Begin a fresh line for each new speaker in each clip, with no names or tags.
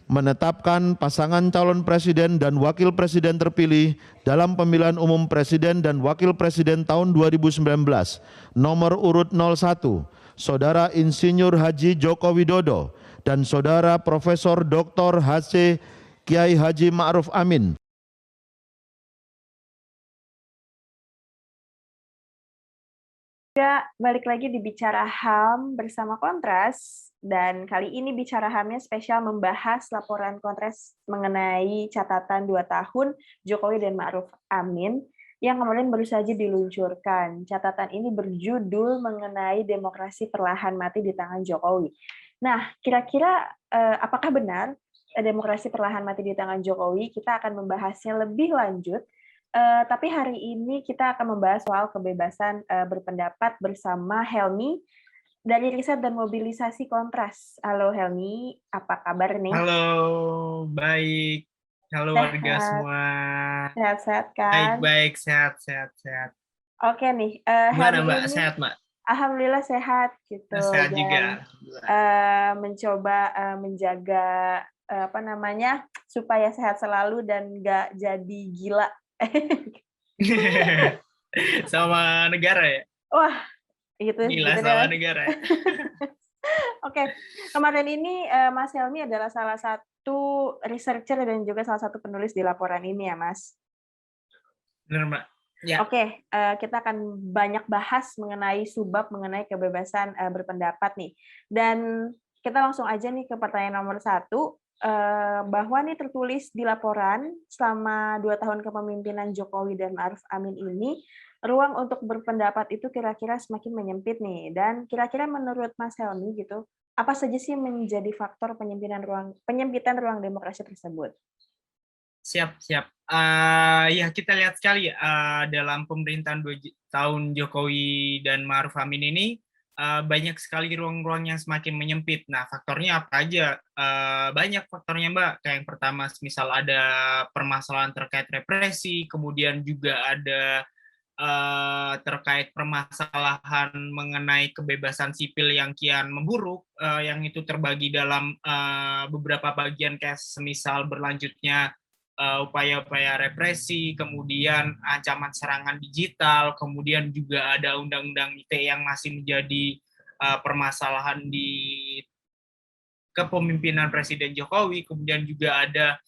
menetapkan pasangan calon presiden dan wakil presiden terpilih dalam pemilihan umum presiden dan wakil presiden tahun 2019 nomor urut 01 Saudara Insinyur Haji Joko Widodo dan Saudara Profesor Dr. H.C. Kiai Haji Ma'ruf Amin.
Ya, balik lagi di Bicara HAM bersama Kontras, dan kali ini Bicara HAM-nya spesial membahas laporan Kontras mengenai catatan 2 tahun Jokowi dan Ma'ruf Amin yang kemarin baru saja diluncurkan. Catatan ini berjudul mengenai demokrasi perlahan mati di tangan Jokowi. Nah, kira-kira apakah benar demokrasi perlahan mati di tangan Jokowi? Kita akan membahasnya lebih lanjut. Tapi hari ini kita akan membahas soal kebebasan berpendapat bersama Helmi dari Riset dan Mobilisasi Kontras. Halo Helmi, apa kabar nih?
Halo, baik. Halo warga
Sehat,
semua.
sehat-sehat
Baik,
kan?
baik, sehat, sehat, sehat.
Oke nih,
Gimana
Helmi
Mbak?
ini
Sehat, Mbak?
alhamdulillah sehat gitu,
Sehat juga.
dan
Alhamdulillah.
mencoba menjaga apa namanya supaya sehat selalu dan nggak jadi gila.
Sama negara ya?
Wah, gitu
Gila
gitu deh
sama
Mas.
negara ya?
Oke, kemarin ini Mas Helmi adalah salah satu researcher dan juga salah satu penulis di laporan ini ya, Mas.
Bener, Mbak. Ya,
Oke, kita akan banyak bahas mengenai subbab mengenai kebebasan berpendapat nih. Dan kita langsung aja nih ke pertanyaan nomor 1, bahwa nih tertulis di laporan selama 2 tahun kepemimpinan Jokowi dan Ma'ruf Amin ini, ruang untuk berpendapat itu kira-kira semakin menyempit nih. Dan kira-kira menurut Mas Helmi gitu, apa saja sih menjadi faktor penyempitan ruang demokrasi tersebut?
siap, siap. Ya, kita lihat sekali dalam pemerintahan 2 tahun Jokowi dan Ma'ruf Amin ini, banyak sekali ruang-ruang yang semakin menyempit. Nah, faktornya apa aja? Banyak faktornya, Mbak. Kayak yang pertama, misal ada permasalahan terkait represi, kemudian juga ada terkait permasalahan mengenai kebebasan sipil yang kian memburuk, yang itu terbagi dalam beberapa bagian, kayak semisal berlanjutnya upaya-upaya represi, kemudian ancaman serangan digital, kemudian juga ada undang-undang ITE yang masih menjadi permasalahan di kepemimpinan Presiden Jokowi, kemudian juga ada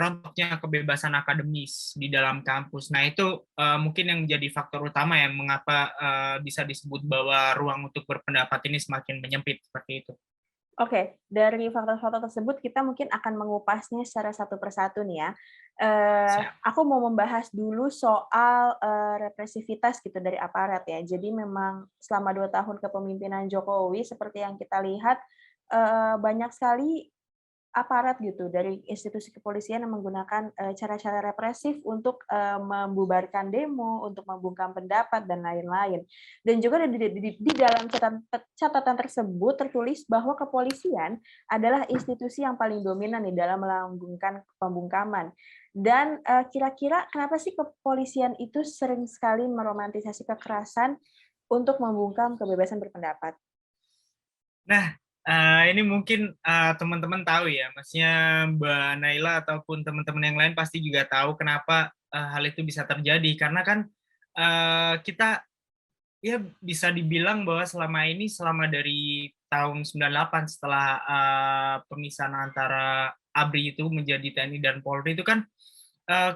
rontoknya kebebasan akademis di dalam kampus. Nah, itu mungkin yang menjadi faktor utama yang mengapa bisa disebut bahwa ruang untuk berpendapat ini semakin menyempit seperti itu.
Oke, dari faktor-faktor tersebut kita mungkin akan mengupasnya secara satu persatu nih ya.
Siap.
Aku mau membahas dulu soal represivitas gitu dari aparat ya. Jadi memang selama 2 tahun kepemimpinan Jokowi seperti yang kita lihat, banyak sekali aparat gitu dari institusi kepolisian yang menggunakan cara-cara represif untuk membubarkan demo, untuk membungkam pendapat dan lain-lain. Dan juga di dalam catatan tersebut tertulis bahwa kepolisian adalah institusi yang paling dominan di dalam melanggengkan pembungkaman. Dan kira-kira kenapa sih kepolisian itu sering sekali meromantisasi kekerasan untuk membungkam kebebasan berpendapat?
Nah, ini mungkin teman-teman tahu ya, maksudnya Mbak Naila ataupun teman-teman yang lain pasti juga tahu kenapa hal itu bisa terjadi. Karena kan kita ya bisa dibilang bahwa selama dari tahun 98 setelah pemisahan antara ABRI itu menjadi TNI dan Polri itu kan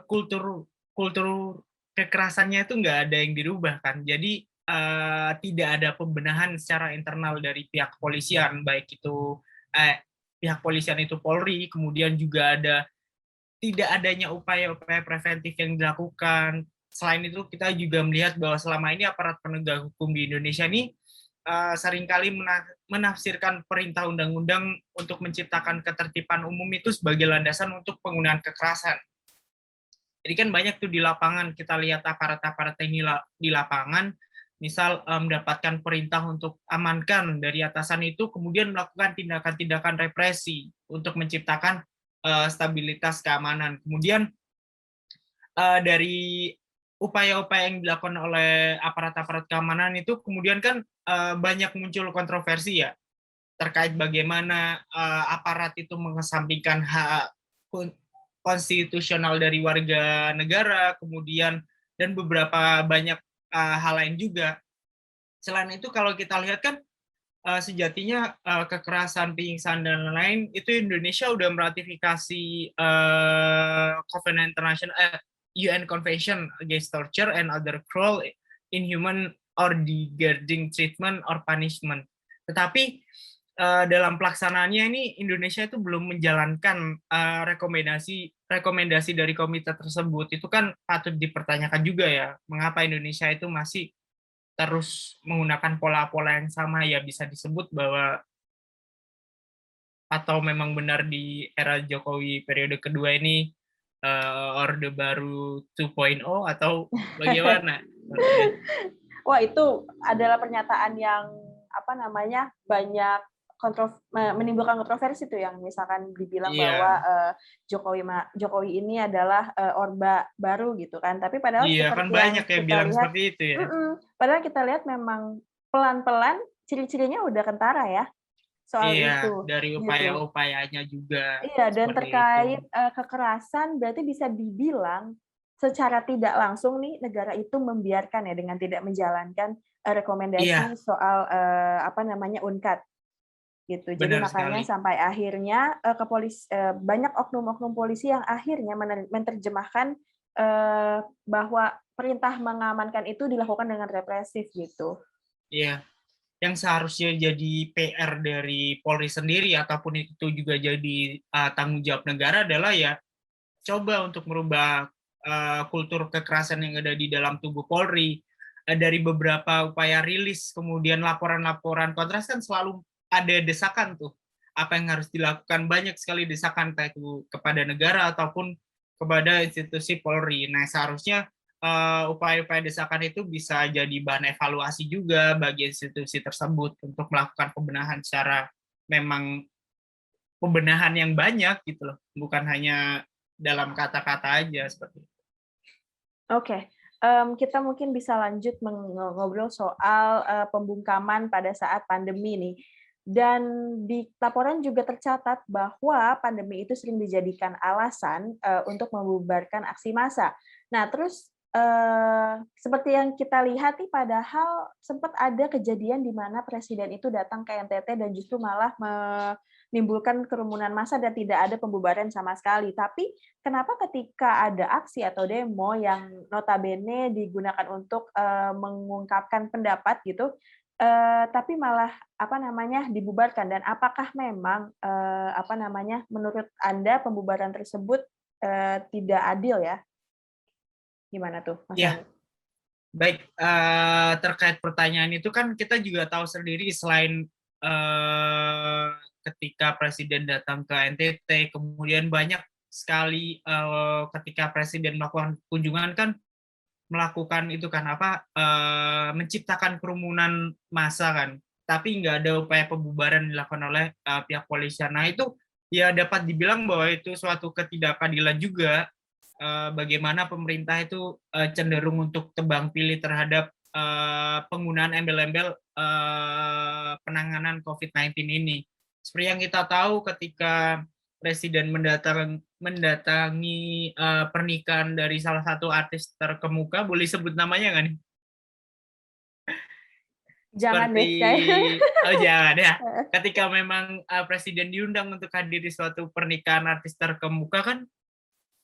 kultur kultur kekerasannya itu nggak ada yang dirubah kan. Jadi tidak ada pembenahan secara internal dari pihak kepolisian, baik itu pihak polisian itu Polri, kemudian juga ada tidak adanya upaya-upaya preventif yang dilakukan. Selain itu kita juga melihat bahwa selama ini aparat penegak hukum di Indonesia ini seringkali menafsirkan perintah undang-undang untuk menciptakan ketertiban umum itu sebagai landasan untuk penggunaan kekerasan. Jadi kan banyak tuh di lapangan, kita lihat aparat-aparat yang di lapangan, misal mendapatkan perintah untuk amankan dari atasan itu, kemudian melakukan tindakan-tindakan represi untuk menciptakan stabilitas keamanan. Kemudian dari upaya-upaya yang dilakukan oleh aparat-aparat keamanan itu kemudian kan banyak muncul kontroversi ya. terkait bagaimana aparat itu mengesampingkan hak konstitusional dari warga negara, kemudian dan beberapa banyak hal lain juga. Selain itu kalau kita lihat kan sejatinya kekerasan, penyiksaan dan lain-lain itu Indonesia udah meratifikasi UN Convention Against Torture and Other Cruel, Inhuman or Degrading Treatment or Punishment. Tetapi dalam pelaksanaannya ini Indonesia itu belum menjalankan rekomendasi dari komite tersebut. Itu kan patut dipertanyakan juga ya, mengapa Indonesia itu masih terus menggunakan pola-pola yang sama. Ya bisa disebut bahwa atau memang benar di era Jokowi periode kedua ini Orde Baru 2.0 atau bagaimana?
Wah, itu adalah pernyataan yang banyak menimbulkan kontroversi tuh, yang misalkan dibilang bahwa Jokowi ini adalah Orde Baru gitu kan. Tapi padahal seperti
kan banyak yang bilang
lihat,
seperti itu ya.
Padahal kita lihat memang pelan-pelan ciri-cirinya udah kentara ya soal itu.
Dari upaya-upayanya juga.
Iya, dan terkait kekerasan berarti bisa dibilang secara tidak langsung nih negara itu membiarkan ya dengan tidak menjalankan rekomendasi soal UNCAT gitu. Jadi makanya sampai akhirnya banyak oknum-oknum polisi yang akhirnya menerjemahkan bahwa perintah mengamankan itu dilakukan dengan represif gitu.
Iya. Yang seharusnya jadi PR dari Polri sendiri ataupun itu juga jadi tanggung jawab negara adalah ya coba untuk merubah kultur kekerasan yang ada di dalam tubuh Polri. Dari beberapa upaya rilis, kemudian laporan-laporan kontras kan selalu ada desakan tuh. Apa yang harus dilakukan, banyak sekali desakan baik itu kepada negara ataupun kepada institusi Polri. Nah, seharusnya upaya-upaya desakan itu bisa jadi bahan evaluasi juga bagi institusi tersebut untuk melakukan pembenahan secara memang pembenahan yang banyak gitu loh, bukan hanya dalam kata-kata aja seperti itu.
Oke. Kita mungkin bisa lanjut ngobrol soal pembungkaman pada saat pandemi nih. Dan di laporan juga tercatat bahwa pandemi itu sering dijadikan alasan untuk membubarkan aksi massa. Nah, terus seperti yang kita lihat nih, padahal sempat ada kejadian di mana presiden itu datang ke NTT dan justru malah menimbulkan kerumunan massa dan tidak ada pembubaran sama sekali. Tapi kenapa ketika ada aksi atau demo yang notabene digunakan untuk mengungkapkan pendapat gitu, tapi malah dibubarkan? Dan apakah memang menurut Anda pembubaran tersebut tidak adil ya? Gimana tuh, Mas Rani?
Baik, terkait pertanyaan itu kan kita juga tahu sendiri, selain ketika presiden datang ke NTT, kemudian banyak sekali ketika presiden melakukan kunjungan kan melakukan itu kan menciptakan kerumunan massa kan, tapi nggak ada upaya pembubaran dilakukan oleh pihak polisian. Nah itu ya dapat dibilang bahwa itu suatu ketidakadilan juga. Bagaimana pemerintah itu cenderung untuk tebang pilih terhadap penggunaan embel-embel penanganan COVID-19 ini. Seperti yang kita tahu ketika presiden mendatangi pernikahan dari salah satu artis terkemuka, boleh sebut namanya nggak nih?
Jangan
jangan ya. Ketika memang presiden diundang untuk hadir di suatu pernikahan artis terkemuka kan,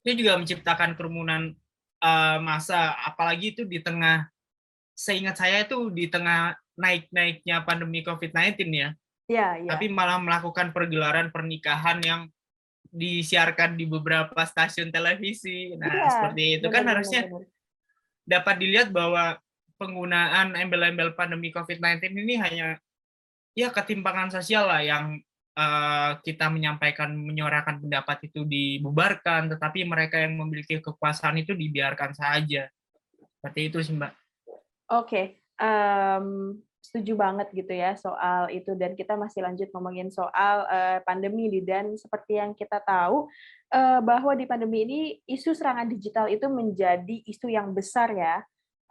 dia juga menciptakan kerumunan massa, apalagi itu di tengah, seingat saya itu di tengah naik-naiknya pandemi COVID-19 ya.
Iya.
Tapi malah melakukan pergelaran pernikahan yang disiarkan di beberapa stasiun televisi. Nah, seperti itu kan harusnya dapat dilihat bahwa penggunaan embel-embel pandemi COVID-19 ini hanya ya ketimpangan sosial lah yang kita menyuarakan pendapat itu dibubarkan, tetapi mereka yang memiliki kekuasaan itu dibiarkan saja. Seperti itu sih, Mbak.
Oke, setuju banget gitu ya soal itu, dan kita masih lanjut ngomongin soal pandemi nih. Dan seperti yang kita tahu bahwa di pandemi ini isu serangan digital itu menjadi isu yang besar ya.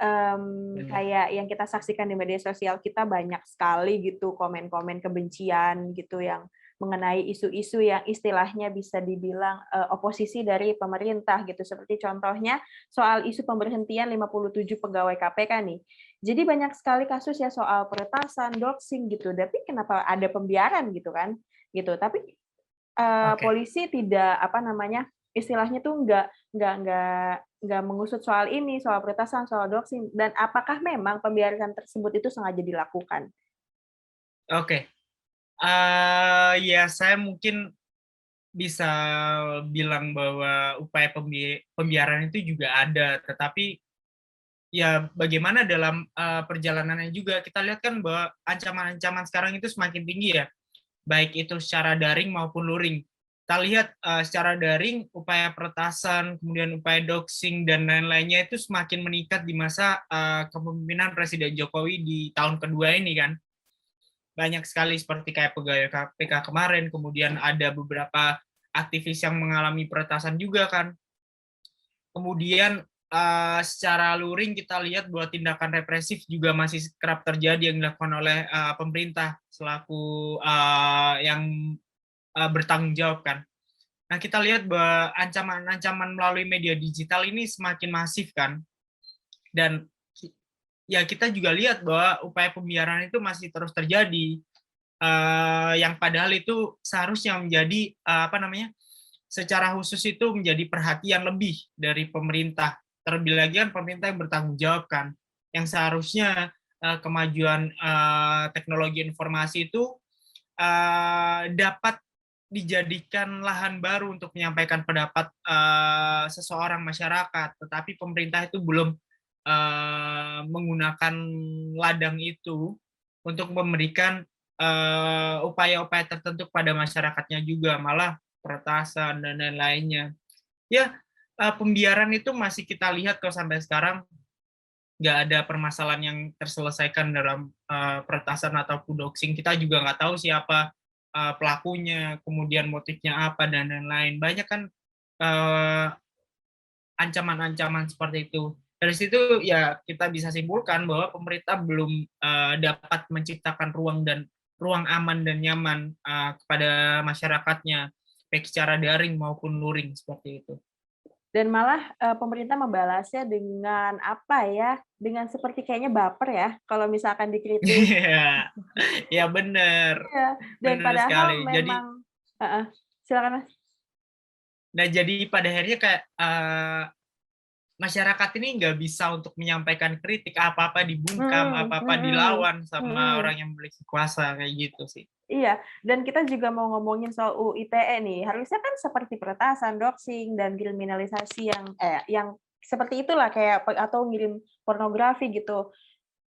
Benar.
kayak yang kita saksikan di media sosial kita banyak sekali gitu komen-komen kebencian gitu yang mengenai isu-isu yang istilahnya bisa dibilang oposisi dari pemerintah gitu. Seperti contohnya soal isu pemberhentian 57 pegawai KPK nih. Jadi banyak sekali kasus ya soal peretasan, doxing gitu. Tapi kenapa ada pembiaran gitu kan? Gitu. Tapi
Oke.
polisi tidak apa namanya istilahnya tuh nggak mengusut soal ini, soal peretasan, soal doxing. Dan apakah memang pembiaran tersebut itu sengaja dilakukan?
Oke. Ya saya mungkin bisa bilang bahwa upaya pembiaran itu juga ada, tetapi ya bagaimana dalam perjalanannya juga kita lihat kan bahwa ancaman-ancaman sekarang itu semakin tinggi ya, baik itu secara daring maupun luring. Kita lihat secara daring upaya peretasan, kemudian upaya doxing dan lain-lainnya itu semakin meningkat di masa kepemimpinan Presiden Jokowi di tahun kedua ini kan. Banyak sekali seperti kayak pegawai KPK kemarin, kemudian ada beberapa aktivis yang mengalami peretasan juga kan. Kemudian secara luring kita lihat bahwa tindakan represif juga masih kerap terjadi yang dilakukan oleh pemerintah selaku yang bertanggung jawab kan. Nah kita lihat bahwa ancaman-ancaman melalui media digital ini semakin masif kan, dan ya kita juga lihat bahwa upaya pembiaran itu masih terus terjadi, yang padahal itu seharusnya menjadi apa namanya, secara khusus itu menjadi perhatian lebih dari pemerintah. Terlebih lagi kan pemerintah yang bertanggung jawab kan, yang seharusnya kemajuan teknologi informasi itu dapat dijadikan lahan baru untuk menyampaikan pendapat seseorang masyarakat, tetapi pemerintah itu belum menggunakan ladang itu untuk memberikan upaya-upaya tertentu pada masyarakatnya juga, malah peretasan dan lain-lainnya. Ya, pembiaran itu masih kita lihat kok sampai sekarang nggak ada permasalahan yang terselesaikan dalam peretasan ataupun doxing. Kita juga nggak tahu siapa pelakunya, kemudian motifnya apa dan lain-lain. Banyak kan eh, ancaman-ancaman seperti itu. Dari situ ya kita bisa simpulkan bahwa pemerintah belum dapat menciptakan ruang aman dan nyaman kepada masyarakatnya, baik secara daring maupun luring seperti itu.
Dan malah pemerintah membalasnya dengan apa ya, dengan seperti kayaknya baper ya, kalau misalkan dikritik.
Iya, ya benar,
Iya, dan
benar
padahal
sekali. Jadi,
memang heeh, silakan Mas.
nah jadi pada akhirnya kayak masyarakat ini nggak bisa untuk menyampaikan kritik, apa-apa dibungkam,
Mhm
apa-apa
mhm,
dilawan sama
mhm.
orang yang memiliki kuasa, kayak gitu sih.
Iya, dan kita juga mau ngomongin soal UU ITE nih. Harusnya kan seperti peretasan, doxing, dan kriminalisasi yang seperti itulah kayak atau ngirim pornografi gitu.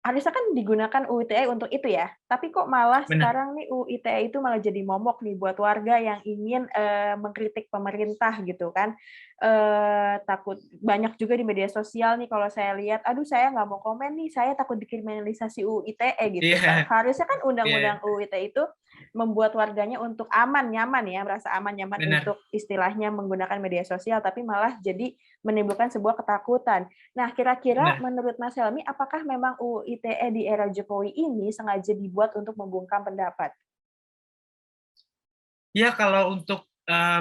Harusnya kan digunakan UU ITE untuk itu ya, tapi kok malah
Benar,
sekarang nih UU ITE itu malah jadi momok nih buat warga yang ingin mengkritik pemerintah gitu kan. Takut banyak juga di media sosial nih kalau saya lihat, aduh saya nggak mau komen nih, saya takut dikriminalisasi UU ITE gitu.
iya,
Harusnya kan
iya,
undang-undang UU ITE itu membuat warganya untuk aman, nyaman ya, merasa aman, nyaman
benar,
untuk istilahnya menggunakan media sosial, tapi malah jadi menimbulkan sebuah ketakutan. Nah, kira-kira
benar.
menurut Mas Helmi, apakah memang UU ITE di era Jokowi ini sengaja dibuat untuk membungkam pendapat?
Ya kalau untuk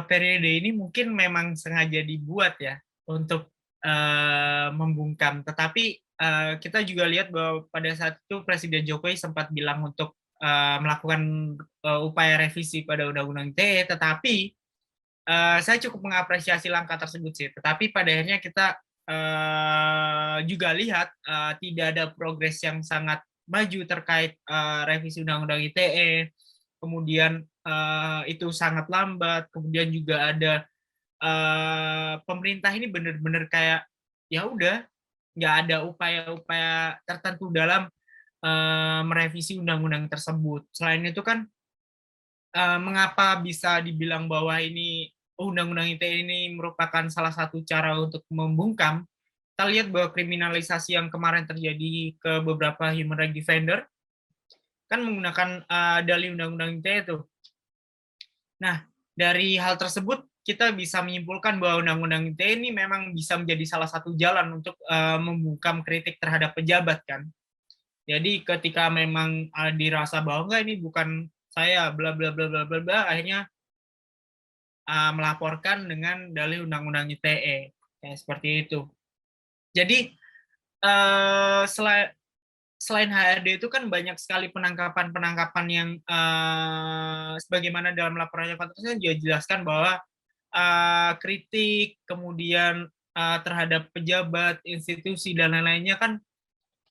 periode ini mungkin memang sengaja dibuat ya untuk membungkam. Tetapi kita juga lihat bahwa pada saat itu Presiden Jokowi sempat bilang untuk melakukan upaya revisi pada Undang-Undang ITE, tetapi saya cukup mengapresiasi langkah tersebut sih. Tetapi pada akhirnya kita juga lihat tidak ada progres yang sangat maju terkait revisi Undang-Undang ITE. Kemudian itu sangat lambat. Kemudian juga ada pemerintah ini benar-benar kayak ya udah nggak ada upaya-upaya tertentu dalam merevisi undang-undang tersebut. Selain itu kan mengapa bisa dibilang bahwa ini undang-undang ITE ini merupakan salah satu cara untuk membungkam, kita lihat bahwa kriminalisasi yang kemarin terjadi ke beberapa human rights defender kan menggunakan dalih undang-undang ITE itu. Nah, dari hal tersebut kita bisa menyimpulkan bahwa Undang-Undang ITE ini memang bisa menjadi salah satu jalan untuk membungkam kritik terhadap pejabat kan. Jadi ketika memang dirasa bahwa enggak ini bukan saya bla bla bla bla bla bla, akhirnya melaporkan dengan dalih Undang-Undang ITE kayak seperti itu. Jadi selain HRD itu kan banyak sekali penangkapan-penangkapan yang sebagaimana dalam laporannya Pantasnya juga jelaskan bahwa kritik kemudian terhadap pejabat, institusi dan lain-lainnya kan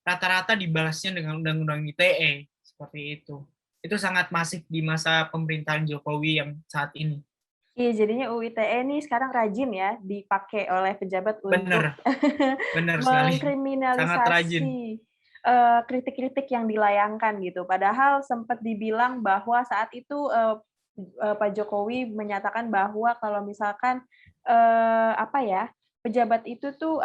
rata-rata dibalasnya dengan Undang-Undang ITE seperti itu. Itu sangat masif di masa pemerintahan Jokowi yang saat ini.
Iya, jadinya UU ITE ini sekarang rajin ya dipakai oleh pejabat untuk
Benar sekali. Sangat rajin.
mengkriminalisasi kritik-kritik yang dilayangkan gitu. Padahal sempat dibilang bahwa saat itu Pak Jokowi menyatakan bahwa kalau misalkan pejabat itu tuh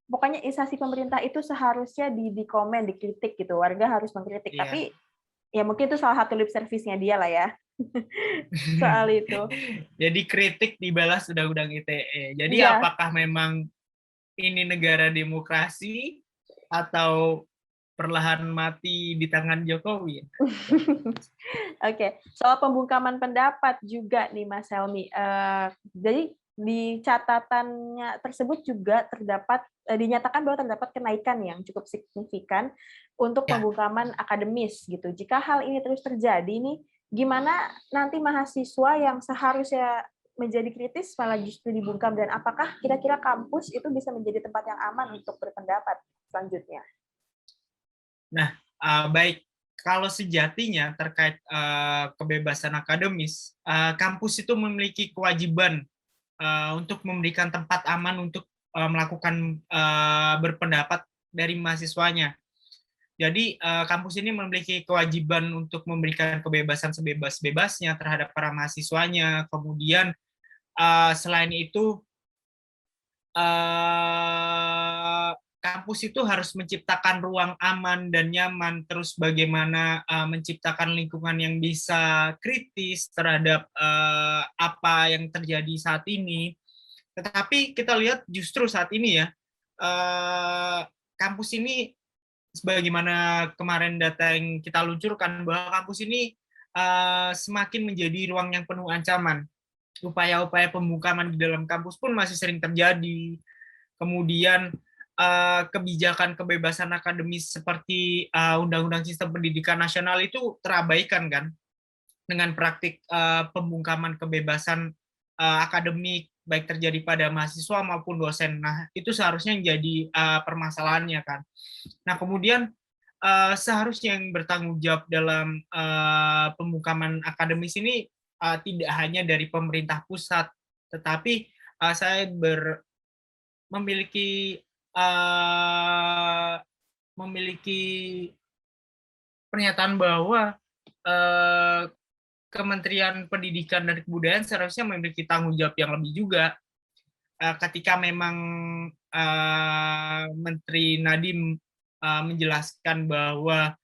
pokoknya instansi pemerintah itu seharusnya di-komen, dikritik gitu. Warga harus mengkritik.
Iya.
Tapi ya mungkin itu salah satu lip service-nya dia lah ya. Soal itu.
Jadi kritik dibalas Undang-Undang ITE. Jadi
Iya.
apakah memang ini negara demokrasi atau perlahan mati di tangan Jokowi?
Oke, soal pembungkaman pendapat juga nih Mas Helmi. Jadi di catatannya tersebut juga dinyatakan bahwa terdapat kenaikan yang cukup signifikan untuk pembungkaman akademis gitu. Jika hal ini terus terjadi nih, gimana nanti mahasiswa yang seharusnya menjadi kritis malah justru dibungkam, dan apakah kira-kira kampus itu bisa menjadi tempat yang aman untuk berpendapat selanjutnya?
Nah, baik. Kalau sejatinya terkait kebebasan akademis, kampus itu memiliki kewajiban untuk memberikan tempat aman untuk melakukan berpendapat dari mahasiswanya. Jadi kampus ini memiliki kewajiban untuk memberikan kebebasan sebebas-bebasnya terhadap para mahasiswanya. Kemudian selain itu kampus itu harus menciptakan ruang aman dan nyaman, terus bagaimana menciptakan lingkungan yang bisa kritis terhadap apa yang terjadi saat ini. Tetapi kita lihat justru saat ini ya, kampus ini sebagaimana kemarin data yang kita luncurkan bahwa kampus ini semakin menjadi ruang yang penuh ancaman. Upaya-upaya pembungkaman di dalam kampus pun masih sering terjadi. Kemudian kebijakan kebebasan akademis seperti Undang-Undang Sistem Pendidikan Nasional itu terabaikan kan dengan praktik pembungkaman kebebasan akademik baik terjadi pada mahasiswa maupun dosen. Nah, itu seharusnya menjadi permasalahannya kan. Nah, kemudian seharusnya yang bertanggung jawab dalam pembungkaman akademis ini tidak hanya dari pemerintah pusat, tetapi saya memiliki pernyataan bahwa Kementerian Pendidikan dan Kebudayaan seharusnya memiliki tanggung jawab yang lebih juga. Ketika memang Menteri Nadiem menjelaskan bahwa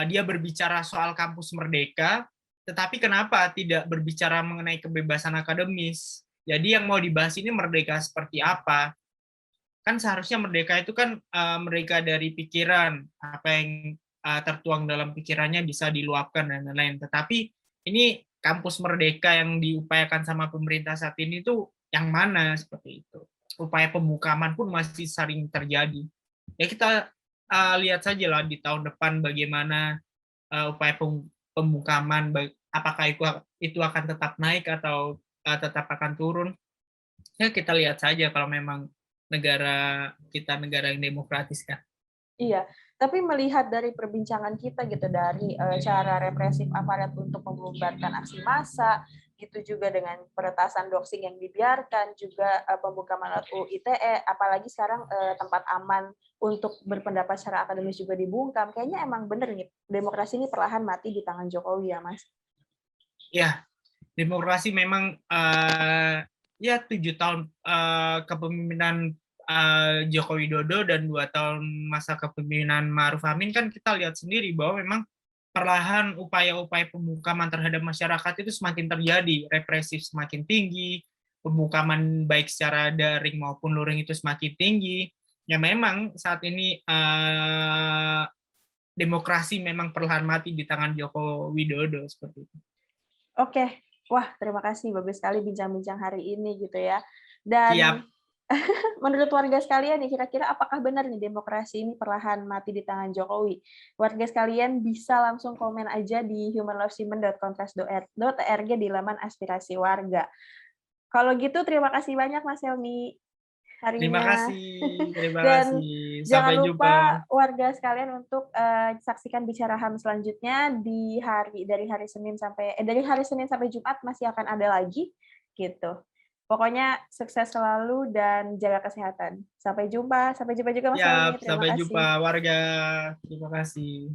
dia berbicara soal kampus merdeka, tetapi kenapa tidak berbicara mengenai kebebasan akademis? Jadi yang mau dibahas ini merdeka seperti apa? Kan seharusnya merdeka itu kan merdeka dari pikiran, apa yang tertuang dalam pikirannya bisa diluapkan dan lain-lain. Tetapi ini kampus merdeka yang diupayakan sama pemerintah saat ini tuh yang mana seperti itu. Upaya pembungkaman pun masih sering terjadi. Ya kita lihat saja lah di tahun depan bagaimana upaya pembungkaman, apakah itu akan tetap naik atau tetap akan turun. Ya kita lihat saja kalau memang negara kita negara yang demokratis kan.
Iya, tapi melihat dari perbincangan kita gitu, dari cara represif aparat untuk membubarkan aksi massa, gitu juga dengan peretasan doxing yang dibiarkan, juga pembungkaman UU ITE, apalagi sekarang tempat aman untuk berpendapat secara akademis juga dibungkam. Kayaknya emang bener nih, demokrasi ini perlahan mati di tangan Jokowi ya, Mas?
Ya, demokrasi memang ya 7 tahun kepemimpinan Joko Widodo dan 2 tahun masa kepemimpinan Ma'ruf Amin kan kita lihat sendiri bahwa memang perlahan upaya-upaya pembungkaman terhadap masyarakat itu semakin terjadi, represif semakin tinggi, pembukaman baik secara daring maupun luring itu semakin tinggi, ya memang saat ini demokrasi memang perlahan mati di tangan Joko Widodo seperti itu.
Oke, wah terima kasih, bagus sekali bincang-bincang hari ini gitu ya.
Siap.
Dan menurut warga sekalian nih, kira-kira apakah benar nih demokrasi ini perlahan mati di tangan Jokowi? Warga sekalian bisa langsung komen aja di humanlovesimen.kontras.org di laman aspirasi warga. Kalau gitu terima kasih banyak Mas Helmi
Terima
harinya. Dan
kasih.
jangan
Sampai
lupa
jumpa.
warga sekalian untuk saksikan Bicara HAM selanjutnya dari hari Senin sampai Jumat masih akan ada lagi gitu. Pokoknya sukses selalu dan jaga kesehatan. Sampai jumpa juga Mas
Siap,
Helmi. Terima
sampai
kasih.
jumpa warga. Terima kasih.